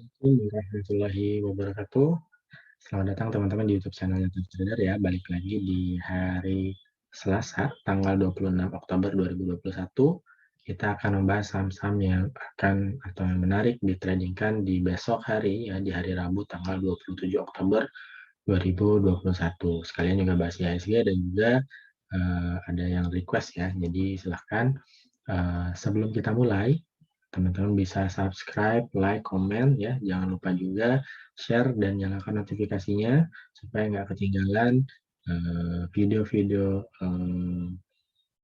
Assalamualaikum warahmatullahi wabarakatuh. Selamat datang teman-teman di YouTube channel Top Trader ya. Balik lagi di hari Selasa, tanggal 26 Oktober 2021. Kita akan membahas saham-saham yang akan atau yang menarik ditradingkan di besok hari ya, di hari Rabu tanggal 27 Oktober 2021. Sekalian juga bahas IHSG dan juga ada yang request ya. Jadi silahkan sebelum kita mulai, teman-teman bisa subscribe, like, komen ya. Jangan lupa juga share dan nyalakan notifikasinya supaya nggak ketinggalan video-video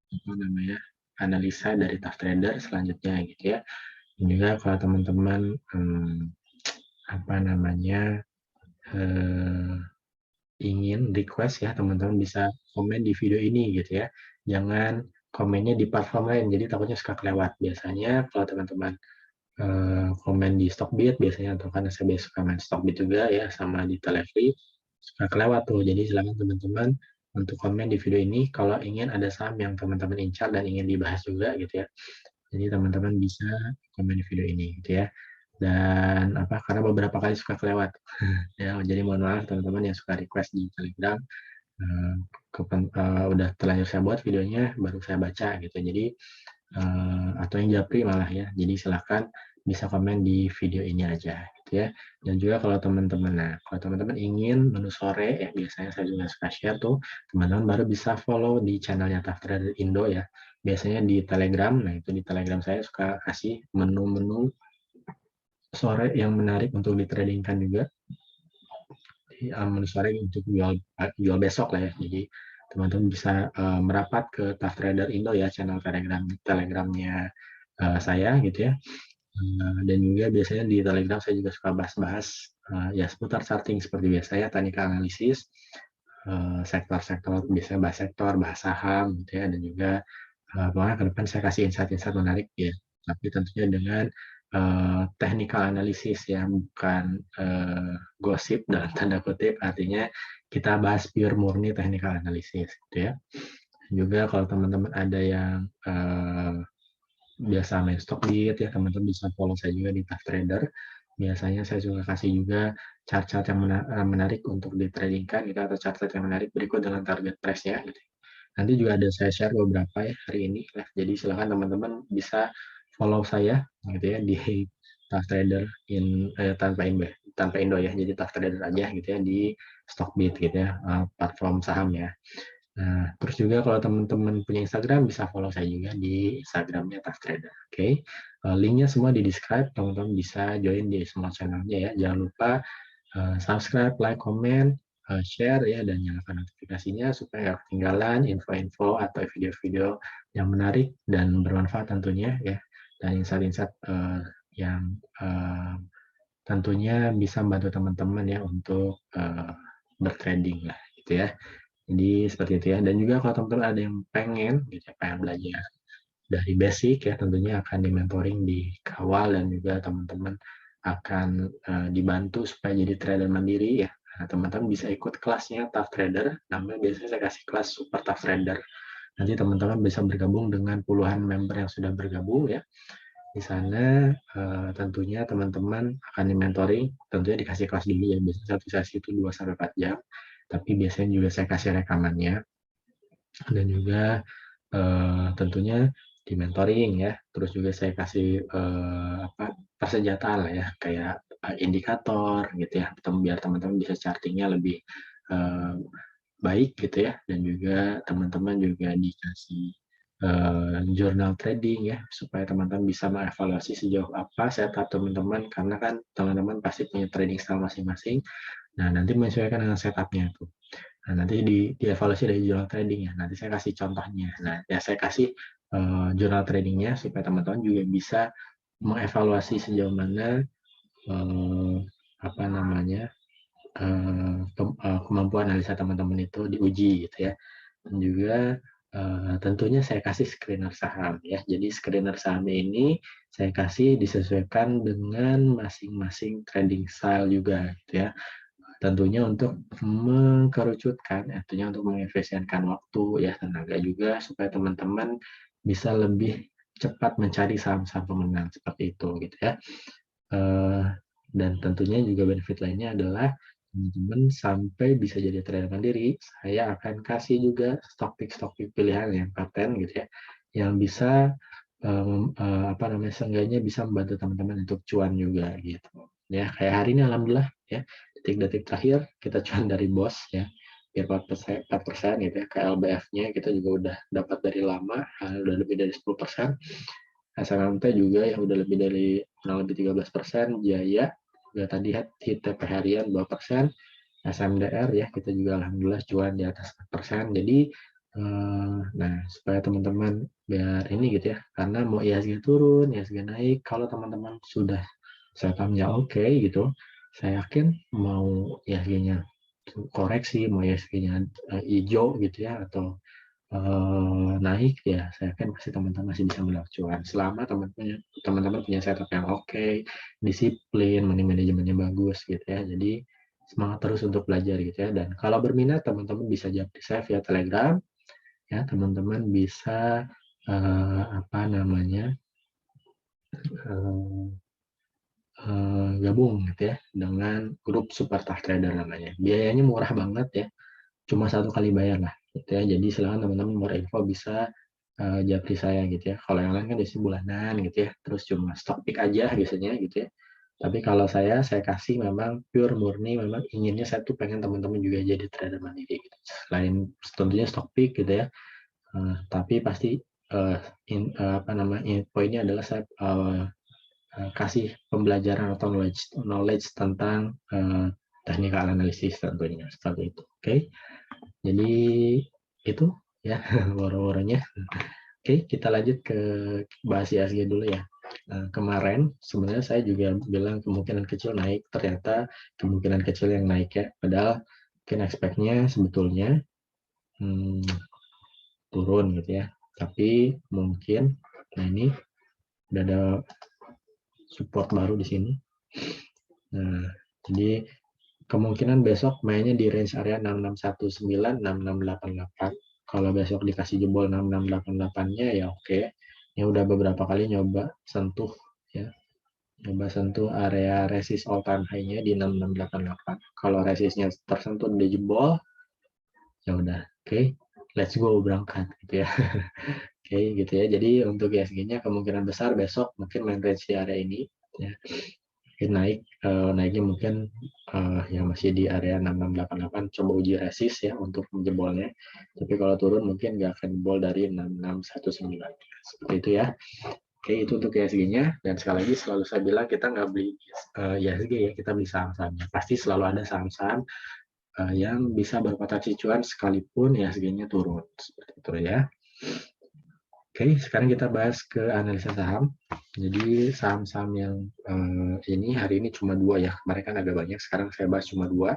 apa namanya analisa dari tough trader selanjutnya gitu ya. Dan juga kalau teman-teman apa namanya eh, ingin request ya, teman-teman bisa komen di video ini gitu ya. Jangan komennya di platform lain, jadi takutnya suka kelewat. Biasanya kalau teman-teman komen di Stockbit biasanya, atau karena saya biasa suka main Stockbit juga ya, sama di Televri, suka kelewat tuh. Jadi silakan teman-teman untuk komen di video ini kalau ingin ada saham yang teman-teman incar dan ingin dibahas juga gitu ya. Jadi teman-teman bisa komen di video ini gitu ya. Dan karena beberapa kali suka kelewat. Ya, jadi mohon maaf teman-teman yang suka request di Telegram, udah terlanjur saya buat videonya baru saya baca gitu. Jadi atau yang japri malah ya. Jadi silahkan bisa komen di video ini aja gitu ya. Dan juga kalau teman-teman ingin menu sore ya, biasanya saya juga suka share tuh, teman-teman baru bisa follow di channelnya Tough Trader Indo ya. Biasanya di Telegram, nah itu di Telegram saya suka kasih menu-menu sore yang menarik untuk ditradingkan juga. Menu sore untuk jual besok lah ya. Jadi teman-teman bisa merapat ke Tough Trader Indo ya, channel Telegramnya saya gitu ya. Dan juga biasanya di Telegram saya juga suka bahas-bahas ya seputar charting seperti biasa ya, technical analisis, sektor-sektor, biasanya bahas sektor, bahas saham gitu ya, dan juga pokoknya ke depan saya kasih insight-insight menarik ya, tapi tentunya dengan technical analisis ya, bukan gosip dalam tanda kutip, artinya kita bahas pure murni technical analisis gitu ya. Juga kalau teman-teman ada yang biasa main Stockbit ya, teman-teman bisa follow saya juga di Tough Trader. Biasanya saya juga kasih juga chart-chart yang menarik untuk ditradingkan gitu, atau chart-chart yang menarik berikut dengan target price-nya gitu. Nanti juga ada saya share beberapa ya hari ini ya. Jadi silakan teman-teman bisa follow saya gitu ya di Tough Trader tanpa Indo ya. Jadi Tough Trader aja gitu ya di Stockbit gitu ya, platform saham ya. Nah, terus juga kalau teman-teman punya Instagram bisa follow saya juga di Instagramnya Tough Trader. Oke, linknya semua di describe. Teman-teman bisa join di semua channelnya ya. Jangan lupa subscribe, like, comment, share ya, dan nyalakan notifikasinya supaya nggak ketinggalan info-info atau video-video yang menarik dan bermanfaat tentunya ya, dan insight-insight yang tentunya bisa membantu teman-teman ya untuk bertrading lah gitu ya. Jadi seperti itu ya. Dan juga kalau teman-teman ada yang pengen gitu ya, pengen belajar dari basic ya, tentunya akan di-mentoring, dikawal, dan juga teman-teman akan dibantu supaya jadi trader mandiri ya. Nah, teman-teman bisa ikut kelasnya Tough Trader, namanya biasanya saya kasih kelas Super Tough Trader. Nanti teman-teman bisa bergabung dengan puluhan member yang sudah bergabung ya. Di sana tentunya teman-teman akan di-mentoring, tentunya dikasih kelas dulu ya, biasanya satu sesi itu 2-4 jam, tapi biasanya juga saya kasih rekamannya, dan juga tentunya di mentoring ya, terus juga saya kasih persenjataan lah ya, kayak indikator gitu ya, biar teman-teman bisa chartingnya lebih eh, baik gitu ya, dan juga teman-teman juga dikasih jurnal trading ya, supaya teman-teman bisa mengevaluasi sejauh apa setup teman-teman, karena kan teman-teman pasti punya trading style masing-masing. Nah, nanti menyesuaikan dengan setupnya tuh. Nah, nanti dievaluasi dari jurnal trading ya. Nanti saya kasih contohnya. Nah, ya saya kasih jurnal tradingnya supaya teman-teman juga bisa mengevaluasi sejauh mana eh, apa namanya kemampuan analisa teman-teman itu diuji gitu ya. Dan juga tentunya saya kasih screener saham ya. Jadi screener saham ini saya kasih disesuaikan dengan masing-masing trading style juga gitu ya. Tentunya untuk mengkerucutkan, tentunya untuk mengefisienkan waktu ya, tenaga juga, supaya teman-teman bisa lebih cepat mencari saham-saham pemenang seperti itu gitu ya. Dan tentunya juga benefit lainnya adalah teman-teman sampai bisa jadi trader mandiri, saya akan kasih juga stock pick pilihan yang paten gitu ya, yang bisa apa namanya, seenggaknya bisa membantu teman-teman untuk cuan juga gitu. Ya, kayak hari ini alhamdulillah ya, detik-detik terakhir kita cuan dari BOS ya, biar 4% gitu ya. KLBF-nya kita juga udah dapat dari lama, udah lebih dari 10%. SMMT juga yang udah lebih dari kurang lebih 13%, Jaya juga tadi hit TP harian 2%, SMDR ya kita juga alhamdulillah cuan di atas 4%. Jadi nah supaya teman-teman biar ini gitu ya, karena mau IHSG turun, IHSG naik, kalau teman-teman sudah setup-nya oke gitu, saya yakin mau IHSG-nya koreksi, mau IHSG-nya hijau gitu ya, atau naik ya, saya yakin pasti teman-teman masih bisa melihat cuan selama teman-teman punya setup yang oke, disiplin, money manajemennya bagus gitu ya. Jadi semangat terus untuk belajar gitu ya. Dan kalau berminat teman-teman bisa japri saya via Telegram ya, teman-teman bisa apa namanya eh, gabung gitu ya dengan grup Super Tough Trader namanya. Biayanya murah banget ya, cuma 1 kali bayar lah gitu ya. Jadi silakan teman-teman mau info bisa japri saya gitu ya. Kalau yang lain kan biasanya bulanan gitu ya, terus cuma stock pick aja biasanya gitu ya. Tapi kalau saya kasih memang pure murni, memang inginnya saya tuh pengen teman-teman juga jadi trader mandiri gitu. Selain tentunya stock pick gitu ya, tapi pasti apa namanya, poinnya adalah saya kasih pembelajaran atau knowledge tentang technical analysis tentunya seperti itu. Oke, jadi itu ya woro-woronya. Oke, kita lanjut ke bahas IHSG dulu ya. Kemarin sebenarnya saya juga bilang kemungkinan kecil naik, ternyata kemungkinan kecil yang naik ya. Padahal mungkin expect-nya sebetulnya hmm, turun gitu ya. Tapi mungkin, nah ini udah ada support baru di sini. Nah, jadi kemungkinan besok mainnya di range area 6619, 6688. Kalau besok dikasih jebol 6688-nya ya oke. Ini udah beberapa kali nyoba sentuh ya. Coba sentuh area resist all time high-nya di 6688. Kalau resistnya tersentuh di jebol, ya udah, oke, let's go berangkat gitu ya. Oke, gitu ya. Jadi untuk ISG-nya kemungkinan besar besok mungkin main range di area ini ya. Mungkin naiknya mungkin yang masih di area 6688 coba uji resist ya untuk menjebolnya. Tapi kalau turun mungkin nggak akan jebol dari 6619. Seperti itu ya. Oke, itu untuk ISG-nya. Dan sekali lagi selalu saya bilang kita nggak beli ISG ya, kita beli saham-sahamnya. Pasti selalu ada saham-saham yang bisa berpotensi cuan sekalipun ISG-nya turun. Seperti itu ya. Oke, sekarang kita bahas ke analisa saham. Jadi saham-saham yang ini hari ini cuma 2 ya. Kemarin kan agak banyak, sekarang saya bahas cuma 2.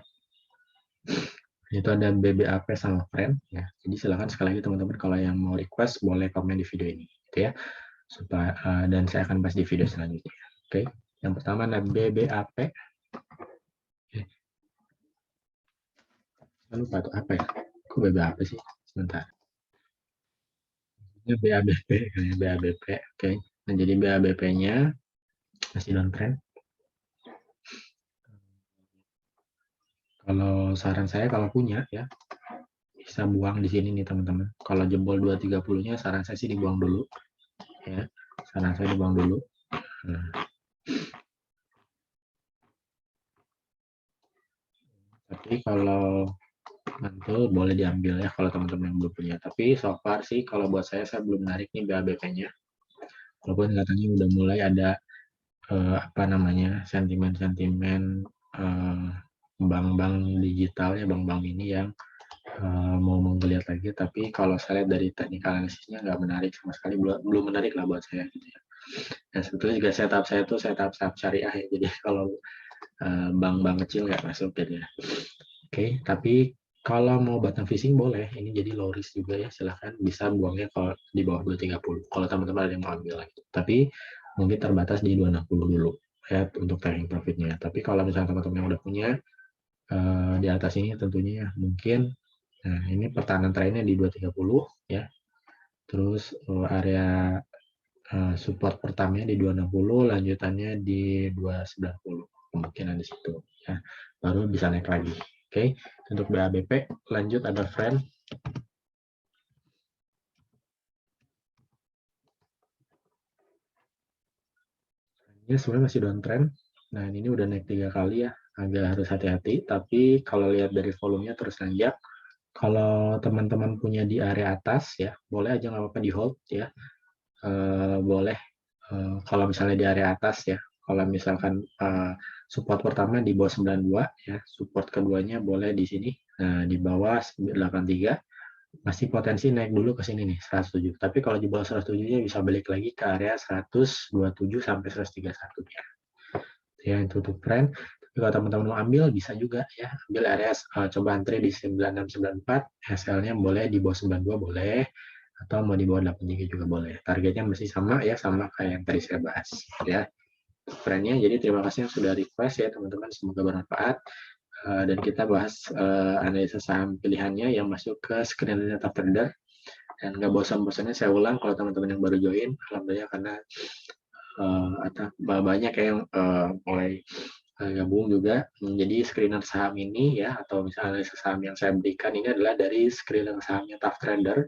Itu ada BBAP sama Friend ya. Jadi silakan sekali lagi teman-teman kalau yang mau request boleh komen di video ini gitu ya. Supaya dan saya akan bahas di video selanjutnya. Oke. Yang pertama ada BBAP. Oke. Saya lupa itu apa ya? Kok BBAP sih? Sebentar. Ini BABP kayaknya BABP. Oke. Nah, jadi BABP-nya masih downtrend. Kalau saran saya kalau punya ya bisa buang di sini nih teman-teman. Kalau jebol 230-nya saran saya sih dibuang dulu ya. Saran saya dibuang dulu. Nah, tapi kalau mantul boleh diambil ya kalau teman-teman yang belum punya. Tapi so far sih kalau buat saya belum menarik nih BABP-nya. Walaupun katanya udah mulai ada apa namanya sentimen-sentimen eh, bank-bank digital ya, bank-bank ini yang mau menggeliat lagi, tapi kalau saya lihat dari teknikal analisisnya nggak menarik sama sekali, belum menarik lah buat saya gitu ya. Dan sebetulnya juga setup saya itu setup syariah ya, jadi kalau bank-bank kecil nggak masuk gitu ya. Oke, tapi kalau mau button fishing boleh, ini jadi low risk juga ya, silahkan bisa buangnya kalau di bawah 230, kalau teman-teman ada yang mau ambil lagi. Tapi mungkin terbatas di 260 dulu ya untuk taking profitnya. Tapi kalau misalnya teman-teman yang udah punya di atas ini tentunya ya, mungkin nah ini pertahanan trennya di 230 ya. Terus area support pertamanya di 260, lanjutannya di 290. kemungkinan di situ ya, baru bisa naik lagi. Oke, untuk BABP lanjut ada friend. Ini sebenarnya masih downtrend. Nah, ini udah naik 3 kali ya, agak harus hati-hati. Tapi kalau lihat dari volumenya terus nanjak. Kalau teman-teman punya di area atas ya, boleh aja nggak apa-apa di hold ya. Boleh kalau misalnya di area atas ya. Kalau misalkan support pertama di bawah 92 ya, support keduanya boleh di sini. Nah, di bawah 83 masih potensi naik dulu ke sini nih 107. Tapi kalau di bawah 107-nya bisa balik lagi ke area 127 sampai 131 ya. Ya, itu untuk trend. Tapi kalau teman-teman mau ambil bisa juga ya, ambil area coba antri di 9694, SL-nya boleh di bawah 92 boleh, atau mau di bawah 83 juga boleh. Targetnya masih sama ya, sama kayak yang tadi saya bahas ya. Trendnya, jadi terima kasih yang sudah request ya teman-teman, semoga bermanfaat. Dan kita bahas analisa saham pilihannya yang masuk ke screen top trader. Dan nggak bosan-bosannya saya ulang kalau teman-teman yang baru join, alhamdulillah karena banyak yang mulai gabung juga. Jadi screener saham ini ya, atau misalnya saham yang saya berikan ini adalah dari screener sahamnya Tough Trader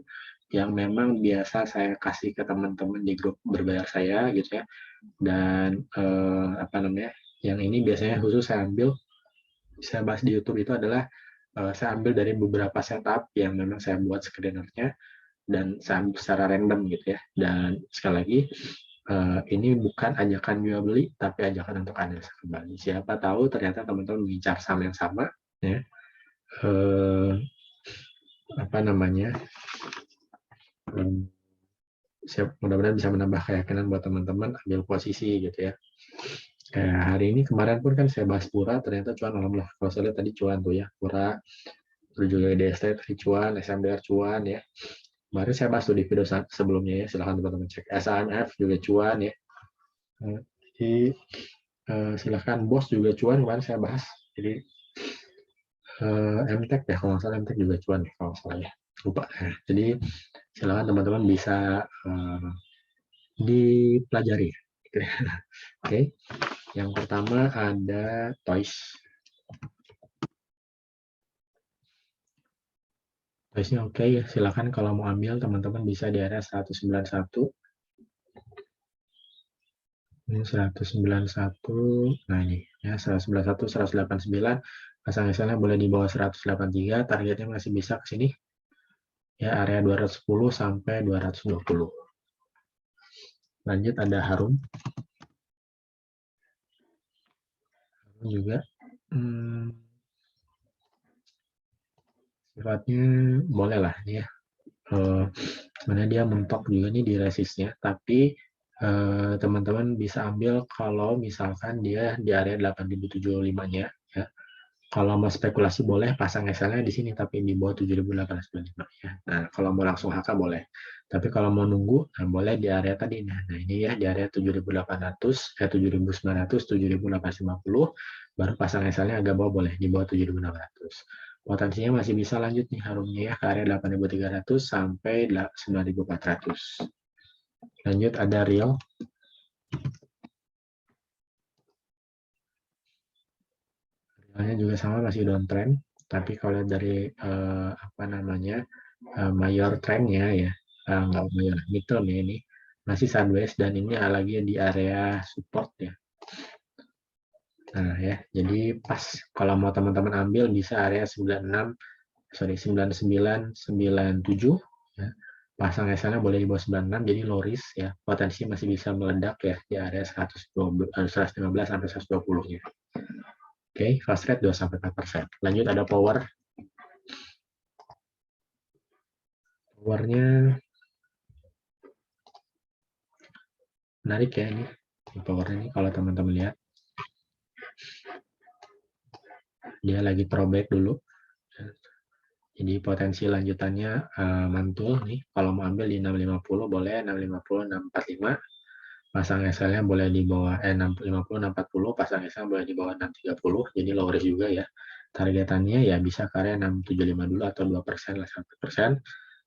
yang memang biasa saya kasih ke teman-teman di grup berbayar saya gitu ya. Dan yang ini biasanya khusus saya ambil, saya bahas di YouTube itu adalah saya ambil dari beberapa setup yang memang saya buat screenernya dan saya ambil secara random gitu ya. Dan sekali lagi ini bukan ajakan jual beli, tapi ajakan untuk analisa kembali. Siapa tahu ternyata teman-teman mengincar saham yang sama, ya. Mudah-mudahan bisa menambah keyakinan buat teman-teman ambil posisi gitu ya. Kayak hari ini kemarin pun kan saya bahas Pura, ternyata cuan alhamdulillah. Kalau saya lihat tadi cuan tuh ya, Pura, terus juga DST tadi cuan, SMDR cuan ya. Baru saya bahas tuh di video sebelumnya ya, silahkan teman-teman cek. SAMF juga cuan ya. Jadi silahkan BOS juga cuan, kemarin saya bahas. Jadi MTEK ya, kalau nggak salah MTEK juga cuan ya, kalau nggak salah ya. Lupa. Nah, jadi silahkan teman-teman bisa dipelajari. Oke, yang pertama ada Toys. Toysnya oke ya, silahkan kalau mau ambil teman-teman bisa di area 191. Ini 191, nah ini ya 191, 189, pasang SL-nya boleh di bawah 183, targetnya masih bisa ke sini ya, area 210 sampai 220. Lanjut ada Harum. Harum juga sifatnya boleh lah ya. Sebenarnya dia mentok juga nih di resistnya, tapi teman-teman bisa ambil kalau misalkan dia di area 8075-nya ya. Kalau mau spekulasi boleh pasang SL-nya di sini tapi di bawah 7895 ya. Nah, kalau mau langsung HK boleh. Tapi kalau mau nunggu nah boleh di area tadi. Nah, ini ya di area 7800, 7900, 7850 baru pasang SL-nya agak bawah boleh di bawah 7600. Potensinya masih bisa lanjut nih Harumnya ya ke area 8300 sampai 9400. Lanjut ada Real. Realnya juga sama masih downtrend, tapi kalau lihat dari mayor trendnya ya, nggak mayor, midterm ya ini masih sideways dan ini lagi di area support ya. Nah ya, jadi pas kalau mau teman-teman ambil bisa area 9997 ya. Pasang SL-nya boleh di bawah 96 jadi low risk ya. Potensi masih bisa meledak ya di area 115 sampai 120-nya. Oke, fast rate 2 sampai 4%. Lanjut ada power. Powernya menarik ya ini. Powernya ini kalau teman-teman lihat. Dia lagi throwback dulu. Jadi potensi lanjutannya mantul nih. Kalau mau ambil di 650 boleh, 650, 645. Pasang SL-nya boleh di bawah 650, 640. Pasang SL boleh di bawah 630. Jadi low risk juga ya. Targetannya ya bisa ke area 675 dulu atau 2% lah 1%.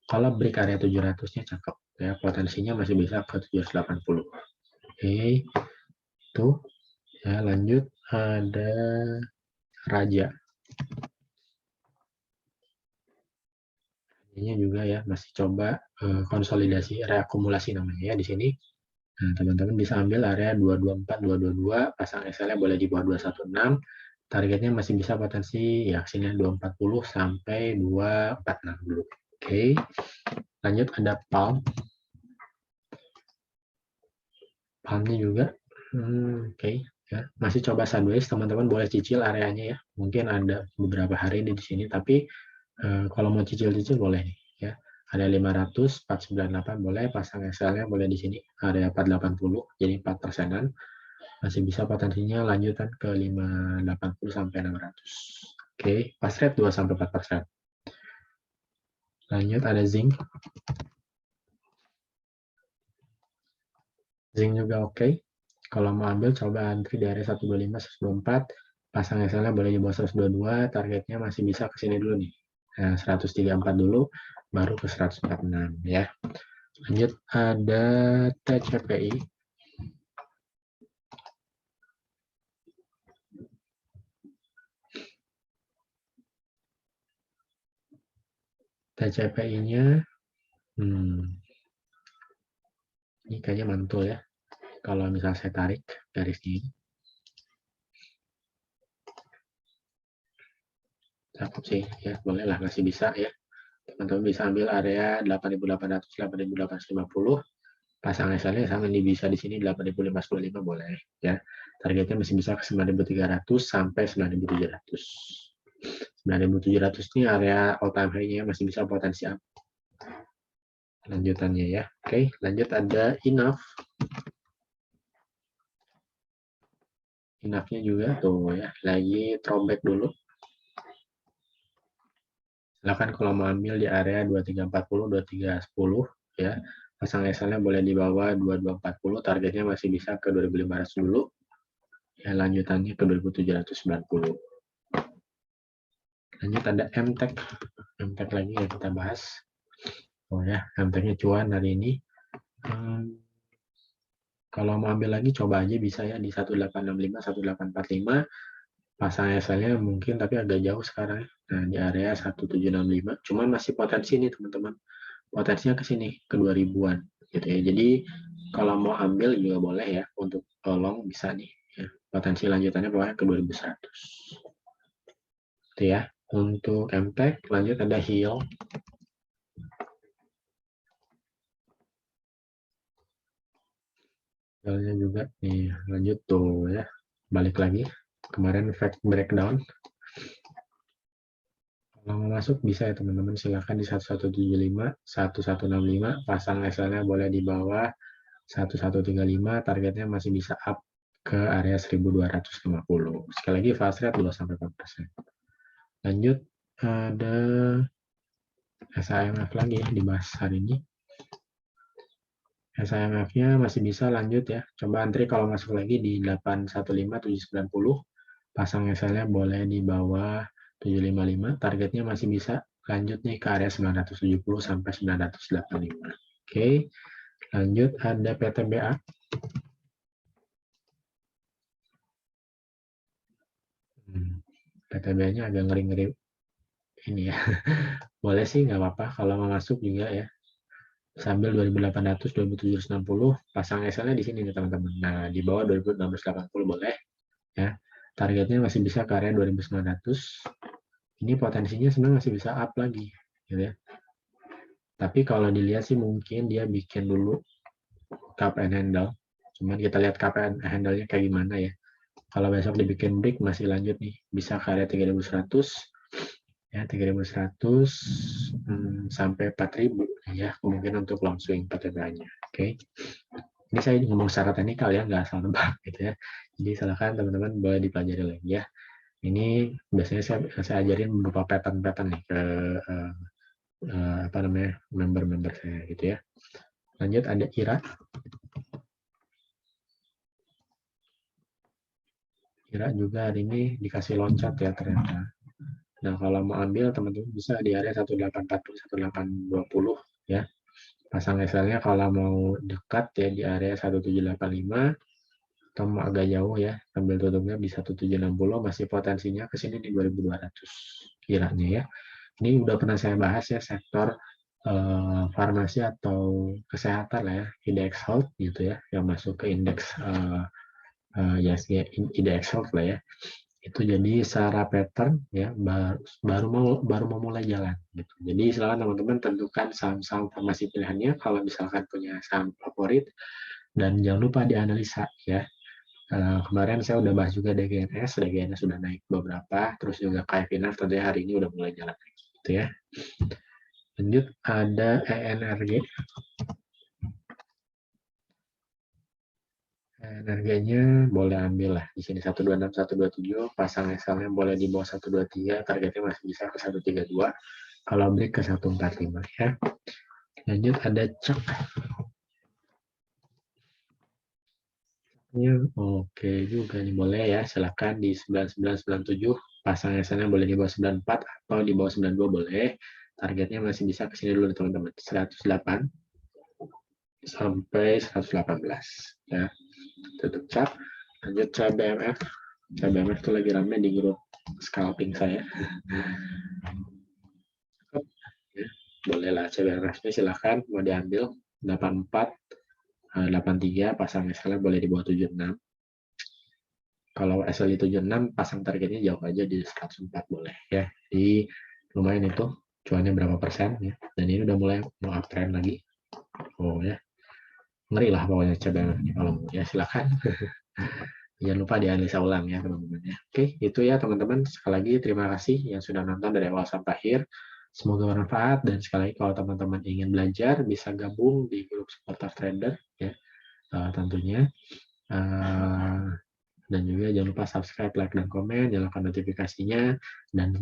Kalau break area 700-nya cakep ya. Potensinya masih bisa ke 780. Oke. Itu Ya, lanjut ada Raja. Ini juga ya masih coba konsolidasi reakumulasi namanya ya di sini. Nah, teman-teman bisa ambil area 224, 222, pasang SL-nya boleh di bawah 216. Targetnya masih bisa potensi ya sini 240 sampai 246 dulu. Oke. Lanjut ada Palm. Palmnya juga oke. Ya, masih coba sideways, teman-teman boleh cicil areanya ya. Mungkin ada beberapa hari ini di sini, tapi kalau mau cicil-cicil boleh nih ya. Ada 500, 498 boleh, pasang SL-nya boleh di sini area 480, jadi 4%-an. Masih bisa potensinya lanjutan ke 580 sampai 600. Oke, pas rate 2 sampai 4%. Lanjut ada zinc. Zinc juga oke. Kalau mau ambil coba antri di area 125, 124, pasang SL-nya boleh di bawah 122, targetnya masih bisa ke sini dulu nih. Nah, 134 dulu, baru ke 146 ya. Lanjut ada TCPI. TCPI-nya ini kayaknya mantul ya. Kalau misal saya tarik garisnya, cakep sih ya, boleh lah masih bisa ya. Teman-teman bisa ambil area 8.800, 8.850, pasang SL-nya sama ini bisa di sini 8.055 boleh ya. Targetnya masih bisa ke 9.300 sampai 9.700. 9.700 ini area all time high-nya masih bisa potensi up. Lanjutannya ya. Oke, lanjut ada enough. Enough-nya juga tuh ya, lagi throwback dulu. Silakan kalau mau ambil di area 2340, 2310 ya. Pasang SL-nya boleh di bawah 2240, targetnya masih bisa ke 2500 dulu. Ya, lanjutannya ke 2790. Lanjut ada MTEK. MTEK lagi yang kita bahas. Oh ya, MTEK-nya cuan hari ini. Kalau mau ambil lagi coba aja bisa ya di 1865, 1845. Pasang SL-nya mungkin tapi agak jauh sekarang. Nah, di area 1765. Cuma masih potensi nih teman-teman. Potensinya ke sini, ke 2000-an gitu ya. Jadi kalau mau ambil juga boleh ya, untuk long bisa nih ya. Potensi lanjutannya pokoknya ke 2100. Itu ya. Untuk MTEK lanjut ada HIL. HIL-nya juga nih lanjut tuh ya. Balik lagi. Kemarin fact breakdown. Kalau mau masuk bisa ya teman-teman, silakan di 1175, 1165, pasang SL-nya boleh di bawah 1135, targetnya masih bisa up ke area 1250. Sekali lagi fast rate 2-4%. Lanjut ada SAMF lagi ya dibahas hari ini. SAMF-nya masih bisa lanjut ya. Coba antri kalau masuk lagi di 815790, pasang SL-nya boleh di bawah 755, targetnya masih bisa lanjut nih ke area 970 sampai 985. Oke, lanjut ada PTBA. PTBA-nya agak ngeri-ngeri ini ya. Boleh sih, nggak apa-apa kalau mau masuk juga ya. Sambil 2800, 2760, pasang SL-nya di sini nih teman-teman. Nah, di bawah 2680 boleh ya. Targetnya masih bisa ke area 2900. Ini potensinya sebenarnya masih bisa up lagi gitu ya. Tapi kalau dilihat sih mungkin dia bikin dulu cup and handle. Cuman kita lihat cup and handle-nya kayak gimana ya. Kalau besok dibikin break masih lanjut nih. Bisa ke area 3100 ya, 3100 sampai 4000 ya, kemungkinan untuk long swing PTBA-nya. Oke. Ini saya ngomong secara teknikal ya, nggak asal nebak gitu ya. Jadi silakan teman-teman boleh dipelajari lagi ya. Ini biasanya saya ajarin beberapa pattern-pattern nih ke apa namanya member-member saya gitu ya. Lanjut ada IRA. IRA juga hari ini dikasih loncat ya ternyata. Nah kalau mau ambil teman-teman bisa di area 1840, 1820 ya. Pasang SL-nya kalau mau dekat ya di area 1785, atau mau agak jauh ya, sambil tutupnya bisa 1760, masih potensinya ke sini di 2200 kiranya ya. Ini udah pernah saya bahas ya, sektor farmasi atau kesehatan lah ya, IDX Health gitu ya, yang masuk ke indeks ISG IDX Health lah ya. Itu jadi secara pattern ya baru mau mulai jalan gitu. Jadi silakan teman-teman tentukan saham-saham farmasi pilihannya kalau misalkan punya saham favorit, dan jangan lupa dianalisa ya. Kemarin saya udah bahas juga DGNS sudah naik beberapa, terus juga kayak Finas tadi hari ini udah mulai jalan gitu ya. Lanjut ada ENRG. Harganya boleh ambil lah di sini 126 127, pasang Excelnya boleh di bawah 123, targetnya masih bisa ke 132, kalau break ke 145 ya. Lanjut ada cek. Oke juga nih, boleh ya, silakan di 9997, pasang Excelnya boleh di bawah 94 atau di bawah 92 boleh. Targetnya masih bisa ke sini dulu teman-teman, 108 sampai 118 ya. Tutup cak. Lanjut CBMF. CBMF itu lagi rame di grup scalping saya. Ya, boleh lah CBMF-nya silahkan mau diambil 84 83, pasang SL boleh di bawah 76. Kalau SLI 76 pasang targetnya jauh aja di 104 boleh ya. Jadi lumayan itu cuannya berapa persen ya. Dan ini udah mulai mau uptrend lagi. Oh ya. Ngeri lah pokoknya CBMF ini kalau mau ya silakan. Jangan lupa dianalisa ulang ya teman-teman ya. Oke, itu ya teman-teman. Sekali lagi terima kasih yang sudah nonton dari awal sampai akhir. Semoga bermanfaat, dan sekali lagi kalau teman-teman ingin belajar bisa gabung di grup supporter trader ya, tentunya. Dan juga jangan lupa subscribe, like, dan komen, nyalakan notifikasinya, dan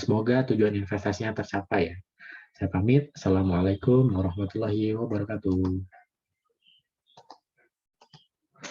semoga tujuan investasinya tercapai ya. Saya pamit. Assalamualaikum warahmatullahi wabarakatuh.